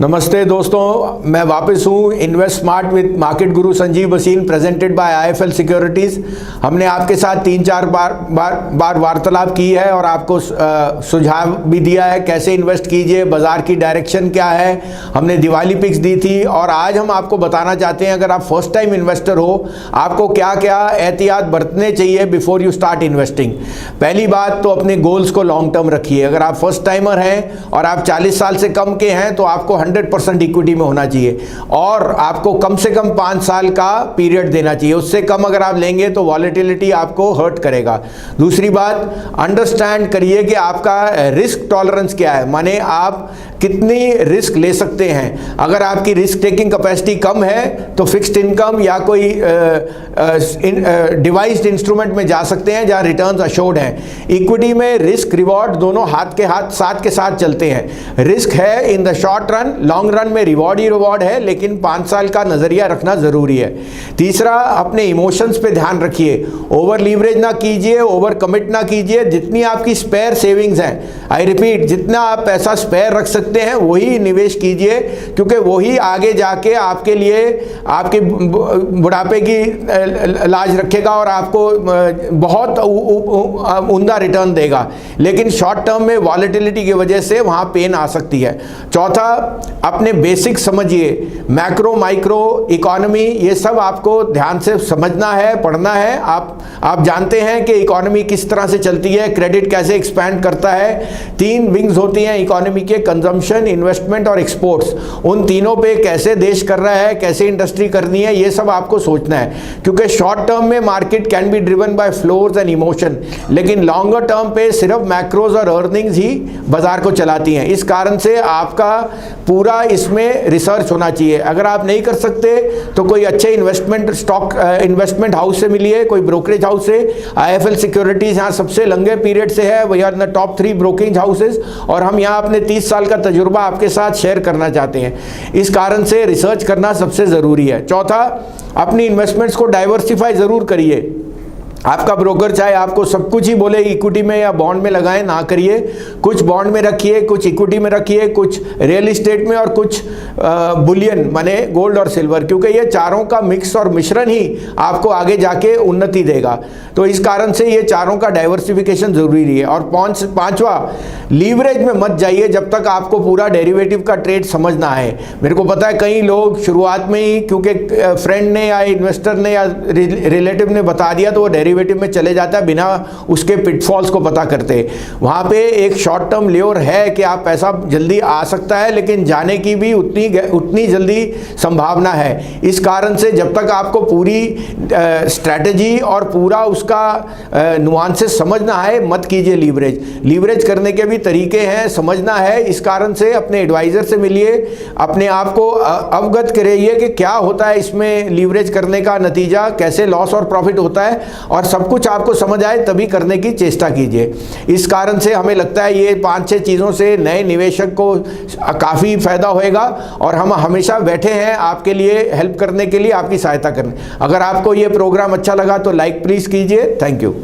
नमस्ते दोस्तों, मैं वापस हूँ इन्वेस्ट स्मार्ट विद मार्केट गुरु संजीव बसीन, प्रेजेंटेड बाय आईएफएल सिक्योरिटीज़। हमने आपके साथ 3-4 बार वार्तालाप की है और आपको सुझाव भी दिया है कैसे इन्वेस्ट कीजिए, बाज़ार की डायरेक्शन क्या है। हमने दिवाली पिक्स दी थी और आज हम आपको बताना चाहते हैं अगर आप फर्स्ट टाइम इन्वेस्टर हो आपको क्या क्या एहतियात बरतने चाहिए बिफोर यू स्टार्ट इन्वेस्टिंग। पहली बात तो अपने गोल्स को लॉन्ग टर्म रखिए। अगर आप फर्स्ट टाइमर हैं और आप 40 साल से कम के हैं तो आपको 100% इक्विटी में होना चाहिए और आपको कम से कम 5 साल का पीरियड देना चाहिए। उससे कम अगर आप लेंगे तो वॉलेटिलिटी आपको हर्ट करेगा। दूसरी बात, अंडरस्टैंड करिए कि आपका रिस्क टॉलरेंस क्या है, माने आप कितनी रिस्क ले सकते हैं। अगर आपकी रिस्क टेकिंग कैपेसिटी कम है तो फिक्स्ड इनकम या कोई डिवाइस्ड इंस्ट्रूमेंट में जा सकते हैं जहां रिटर्न्स अश्योर्ड हैं। इक्विटी में रिस्क रिवॉर्ड दोनों हाथ के साथ के साथ चलते हैं। रिस्क है in the short run, long run में रिवॉर्ड ही रिवॉर्ड है, लेकिन 5 साल का नजरिया रखना जरूरी है। तीसरा, अपने इमोशंस पे ध्यान रखिए। ओवर लीवरेज ना कीजिए, ओवर कमिट ना कीजिए। जितनी आपकी स्पेयर सेविंग्स हैं, आई रिपीट, जितना आप पैसा स्पेयर रख सकते हैं वही निवेश कीजिए, क्योंकि वही आगे जाके आपके लिए आपके बुढ़ापे की लाज रखेगा और आपको बहुत उम्दा रिटर्न देगा। लेकिन शॉर्ट टर्म में वॉलेटिलिटी की वजह से वहां पेन आ सकती है। चौथा, अपने बेसिक समझिए, मैक्रो माइक्रो इकोनॉमी ये सब आपको ध्यान से समझना है, पढ़ना है। आप जानते हैं कि इकोनॉमी किस तरह से चलती है, क्रेडिट कैसे एक्सपैंड करता है। 3 विंग्स होती हैं इकोनॉमी के, कंजम्पशन, इन्वेस्टमेंट और एक्सपोर्ट्स। उन तीनों पे कैसे देश कर रहा है, कैसे इंडस्ट्री करनी है, ये सब आपको सोचना है, क्योंकि शॉर्ट टर्म में market can be driven by floors and emotion, लेकिन लॉन्गर टर्म पे सिर्फ मैक्रोज और अर्निंग्स ही बाजार को चलाती हैं। इस कारण से आपका पूरा इसमें रिसर्च होना चाहिए। अगर आप नहीं कर सकते तो कोई अच्छे इन्वेस्टमेंट हाउस से मिलिए, कोई ब्रोकरेज हाउस से। आईएफएल सिक्योरिटीज यहाँ सबसे लंबे पीरियड से है, we are in the top 3 brokerage houses और हम यहाँ अपने 30 साल का तजुर्बा आपके साथ शेयर करना चाहते हैं। इस कारण से रिसर्च करना सबसे ज़रूरी है। चौथा, अपनी इन्वेस्टमेंट्स को डाइवर्सिफाई ज़रूर करिए। आपका ब्रोकर चाहे आपको सब कुछ ही बोले इक्विटी में या बॉन्ड में लगाएं, ना करिए। कुछ बॉन्ड में रखिए, कुछ इक्विटी में रखिए, कुछ रियल इस्टेट में और कुछ बुलियन माने गोल्ड और सिल्वर, क्योंकि ये चारों का मिक्स और मिश्रण ही आपको आगे जाके उन्नति देगा। तो इस कारण से ये चारों का डाइवर्सिफिकेशन ज़रूरी है। और पांचवा, लीवरेज में मत जाइए जब तक आपको पूरा डेरिवेटिव का ट्रेड समझ ना आए। मेरे को पता है कई लोग शुरुआत में ही क्योंकि फ्रेंड ने या इन्वेस्टर ने या रिलेटिव ने बता दिया तो वो डेरिवेटिव में चले जाता है बिना उसके पिटफॉल्स को पता करते। वहां पे एक शॉर्ट टर्म ल्योर है कि आप पैसा जल्दी आ सकता है, लेकिन जाने की भी उतनी जल्दी संभावना है। इस कारण से जब तक आपको पूरी स्ट्रैटेजी और पूरा उसका नुआंसेस समझ ना आए मत कीजिए लीवरेज करने के भी तरीके हैं, समझना है। इस कारण से अपने एडवाइजर से मिलिए, अपने आप को अवगत करिए कि क्या होता है इसमें लीवरेज करने का नतीजा, कैसे लॉस और प्रॉफिट होता है, और सब कुछ आपको समझ आए तभी करने की चेष्टा कीजिए। इस कारण से हमें लगता है ये 5-6 चीज़ों से नए निवेशक को काफ़ी फायदा होएगा और हम हमेशा बैठे हैं आपके लिए हेल्प करने के लिए, आपकी सहायता करने। अगर आपको ये प्रोग्राम अच्छा लगा तो लाइक प्लीज़ कीजिए। Thank you.